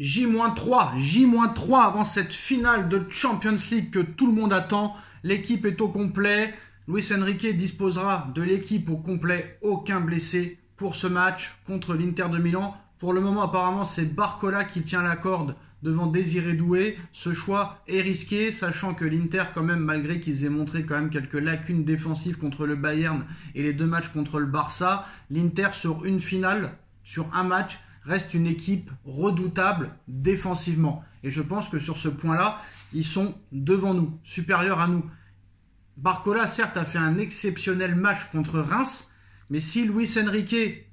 J-3 avant cette finale de Champions League que tout le monde attend. L'équipe est au complet. Luis Enrique disposera de l'équipe au complet, aucun blessé pour ce match contre l'Inter de Milan. Pour le moment, apparemment, c'est Barcola qui tient la corde devant Désiré Doué. Ce choix est risqué, sachant que l'Inter, quand même, malgré qu'ils aient montré quand même quelques lacunes défensives contre le Bayern et les deux matchs contre le Barça, l'Inter sur une finale, sur un match, reste une équipe redoutable défensivement. Et je pense que sur ce point-là, ils sont devant nous, supérieurs à nous. Barcola, certes, a fait un exceptionnel match contre Reims, mais si Luis Enrique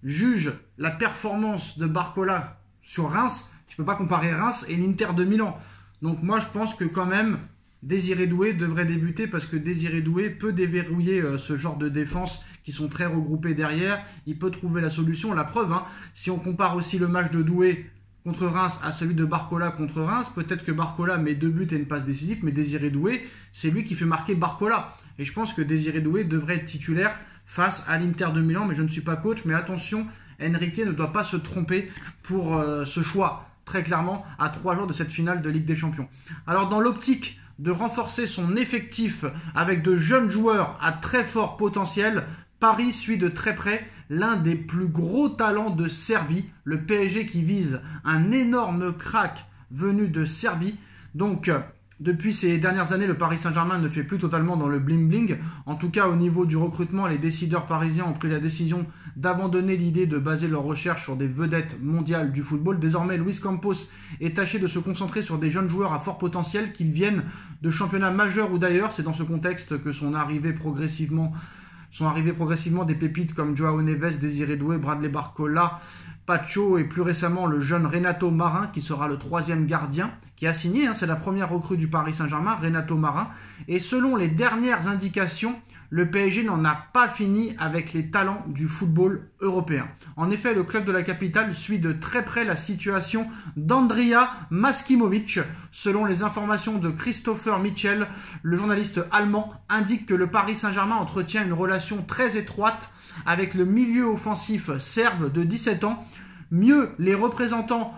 juge la performance de Barcola sur Reims, tu ne peux pas comparer Reims et l'Inter de Milan. Donc moi, je pense que quand même, Désiré Doué devrait débuter parce que Désiré Doué peut déverrouiller ce genre de défense qui sont très regroupés derrière. Il peut trouver la solution. La preuve, si on compare aussi le match de Doué contre Reims à celui de Barcola contre Reims, peut-être que Barcola met 2 buts et une passe décisive, mais Désiré Doué, c'est lui qui fait marquer Barcola. Et je pense que Désiré Doué devrait être titulaire face à l'Inter de Milan, mais je ne suis pas coach. Mais attention, Enrique ne doit pas se tromper pour ce choix, très clairement, à 3 jours de cette finale de Ligue des Champions. Alors dans l'optique de renforcer son effectif avec de jeunes joueurs à très fort potentiel, Paris suit de très près l'un des plus gros talents de Serbie, le PSG qui vise un énorme crack venu de Serbie. Donc, depuis ces dernières années, le Paris Saint-Germain ne fait plus totalement dans le bling-bling. En tout cas, au niveau du recrutement, les décideurs parisiens ont pris la décision d'abandonner l'idée de baser leurs recherches sur des vedettes mondiales du football. Désormais, Luis Campos est tâché de se concentrer sur des jeunes joueurs à fort potentiel, qu'ils viennent de championnats majeurs ou d'ailleurs. C'est dans ce contexte que sont arrivées progressivement des pépites comme Joao Neves, Désiré Doué, Bradley Barcola, Pacho et plus récemment le jeune Renato Marin qui sera le 3e gardien qui a signé. C'est la première recrue du Paris Saint-Germain, Renato Marin. Et selon les dernières indications, le PSG n'en a pas fini avec les talents du football européen. En effet, le club de la capitale suit de très près la situation d'Andrija Maskimovic. Selon les informations de Christopher Mitchell, le journaliste allemand indique que le Paris Saint-Germain entretient une relation très étroite avec le milieu offensif serbe de 17 ans. Mieux, les représentants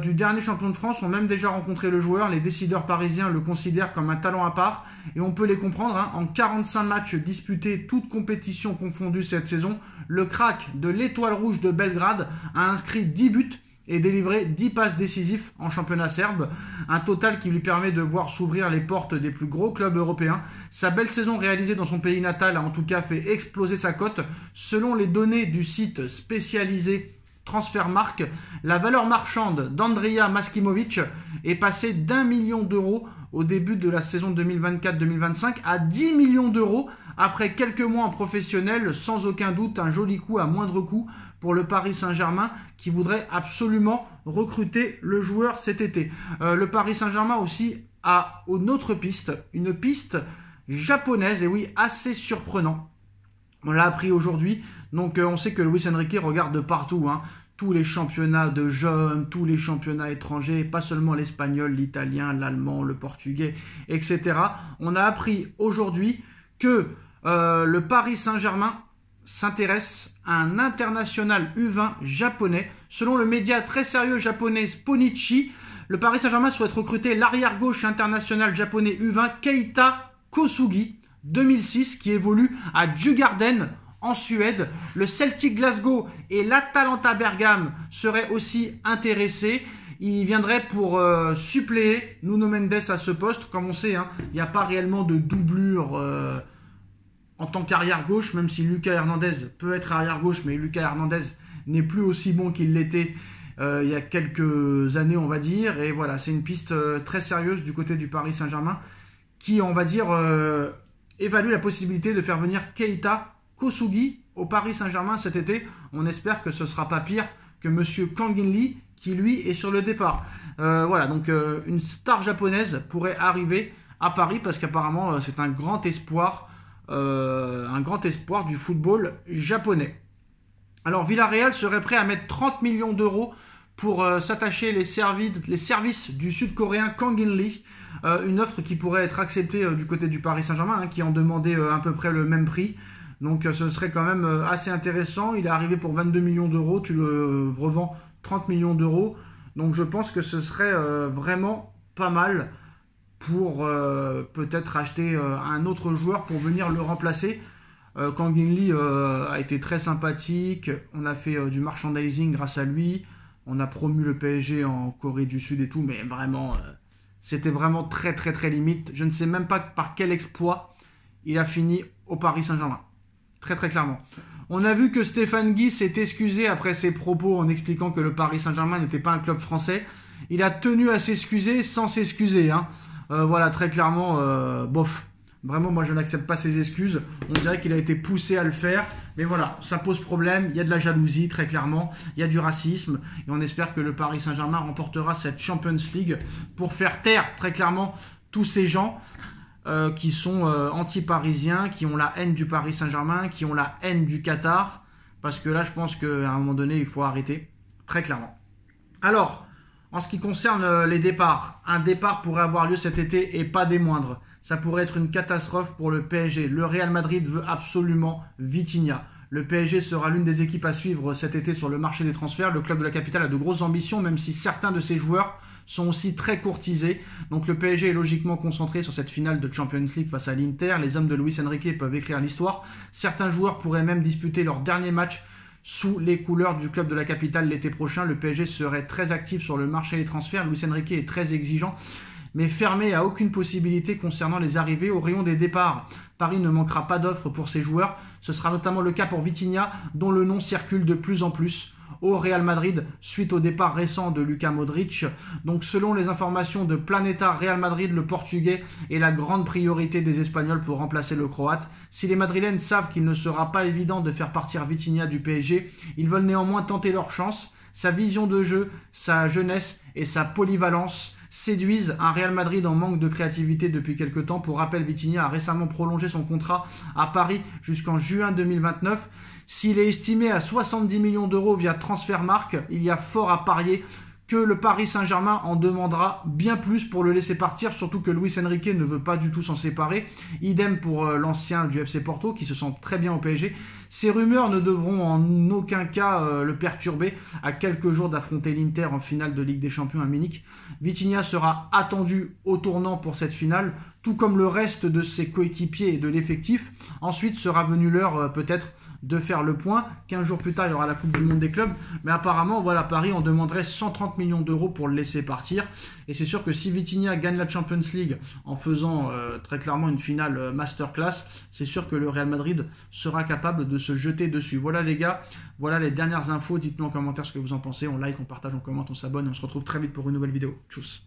du dernier champion de France ont même déjà rencontré le joueur. Les décideurs parisiens le considèrent comme un talent à part et on peut les comprendre. En 45 matchs disputés, toutes compétitions confondues cette saison, le crack de l'Étoile Rouge de Belgrade a inscrit 10 buts et délivré 10 passes décisives en championnat serbe. Un total qui lui permet de voir s'ouvrir les portes des plus gros clubs européens. Sa belle saison réalisée dans son pays natal a en tout cas fait exploser sa cote. Selon les données du site spécialisé Transfermarkt, la valeur marchande d'Andrija Maskimovic est passée d'1 million d'euros au début de la saison 2024-2025 à 10 millions d'euros après quelques mois en professionnel. Sans aucun doute un joli coup à moindre coût pour le Paris Saint-Germain qui voudrait absolument recruter le joueur cet été. Le Paris Saint-Germain aussi a une autre piste, une piste japonaise, et oui, assez surprenant. On l'a appris aujourd'hui. Donc on sait que Luis Enrique regarde de partout, tous les championnats de jeunes, tous les championnats étrangers, pas seulement l'espagnol, l'italien, l'allemand, le portugais, etc. On a appris aujourd'hui que le Paris Saint-Germain s'intéresse à un international U20 japonais. Selon le média très sérieux japonais Sponichi, le Paris Saint-Germain souhaite recruter l'arrière-gauche international japonais U20 Keita Kosugi, 2006, qui évolue à Djurgården en Suède. Le Celtic Glasgow et l'Atalanta Bergame seraient aussi intéressés. Il viendrait pour suppléer Nuno Mendes à ce poste. Comme on sait, il n'y a pas réellement de doublure en tant qu'arrière gauche, même si Lucas Hernandez peut être arrière gauche, mais Lucas Hernandez n'est plus aussi bon qu'il l'était il y a quelques années, on va dire. Et voilà, c'est une piste très sérieuse du côté du Paris Saint-Germain qui, on va dire, évalue la possibilité de faire venir Keita Kosugi au Paris Saint-Germain cet été. On espère que ce ne sera pas pire que Monsieur Kang In Lee qui lui est sur le départ. Voilà, donc une star japonaise pourrait arriver à Paris parce qu'apparemment c'est un grand espoir du football japonais. Alors Villarreal serait prêt à mettre 30 millions d'euros pour s'attacher les services du sud-coréen Kang In Lee. Une offre qui pourrait être acceptée du côté du Paris Saint-Germain, qui en demandait à peu près le même prix. Donc ce serait quand même assez intéressant. Il est arrivé pour 22 millions d'euros, tu le revends 30 millions d'euros. Donc je pense que ce serait vraiment pas mal pour peut-être acheter un autre joueur pour venir le remplacer. Kang In Lee a été très sympathique, on a fait du merchandising grâce à lui, on a promu le PSG en Corée du Sud et tout, mais vraiment, c'était vraiment très très très limite. Je ne sais même pas par quel exploit il a fini au Paris Saint-Germain. Très très clairement. On a vu que Stéphane Guy s'est excusé après ses propos en expliquant que le Paris Saint-Germain n'était pas un club français. Il a tenu à s'excuser sans s'excuser. Hein. Voilà, très clairement, bof. Vraiment, moi, je n'accepte pas ses excuses. On dirait qu'il a été poussé à le faire. Mais voilà, ça pose problème. Il y a de la jalousie, très clairement. Il y a du racisme. Et on espère que le Paris Saint-Germain remportera cette Champions League pour faire taire, très clairement, tous ces gens qui sont anti-parisiens, qui ont la haine du Paris Saint-Germain, qui ont la haine du Qatar. Parce que là, je pense qu'à un moment donné, il faut arrêter. Très clairement. Alors, en ce qui concerne les départs, un départ pourrait avoir lieu cet été et pas des moindres. Ça pourrait être une catastrophe pour le PSG. Le Real Madrid veut absolument Vitinha. Le PSG sera l'une des équipes à suivre cet été sur le marché des transferts. Le club de la capitale a de grosses ambitions, même si certains de ses joueurs sont aussi très courtisés. Donc le PSG est logiquement concentré sur cette finale de Champions League face à l'Inter. Les hommes de Luis Enrique peuvent écrire l'histoire. Certains joueurs pourraient même disputer leur dernier match sous les couleurs du club de la capitale l'été prochain. Le PSG serait très actif sur le marché des transferts. Luis Enrique est très exigeant, mais fermé à aucune possibilité concernant les arrivées au rayon des départs. Paris ne manquera pas d'offres pour ses joueurs. Ce sera notamment le cas pour Vitinha, dont le nom circule de plus en plus au Real Madrid suite au départ récent de Luka Modric. Donc selon les informations de Planeta Real Madrid, le Portugais est la grande priorité des Espagnols pour remplacer le Croate. Si les Madrilènes savent qu'il ne sera pas évident de faire partir Vitinha du PSG, ils veulent néanmoins tenter leur chance. Sa vision de jeu, sa jeunesse et sa polyvalence séduisent un Real Madrid en manque de créativité depuis quelques temps. Pour rappel, Vitinha a récemment prolongé son contrat à Paris jusqu'en juin 2029. S'il est estimé à 70 millions d'euros via Transfermarkt, il y a fort à parier que le Paris Saint-Germain en demandera bien plus pour le laisser partir, surtout que Luis Enrique ne veut pas du tout s'en séparer. Idem pour l'ancien du FC Porto qui se sent très bien au PSG. Ces rumeurs ne devront en aucun cas le perturber à quelques jours d'affronter l'Inter en finale de Ligue des Champions à Munich. Vitinha sera attendu au tournant pour cette finale, tout comme le reste de ses coéquipiers et de l'effectif. Ensuite sera venue l'heure peut-être de faire le point. 15 jours plus tard, il y aura la Coupe du Monde des clubs. Mais apparemment, voilà, Paris en demanderait 130 millions d'euros pour le laisser partir. Et c'est sûr que si Vitinha gagne la Champions League en faisant très clairement une finale masterclass, c'est sûr que le Real Madrid sera capable de se jeter dessus. Voilà les gars, voilà les dernières infos. Dites-nous en commentaire ce que vous en pensez. On like, on partage, on commente, on s'abonne. Et on se retrouve très vite pour une nouvelle vidéo. Tchuss.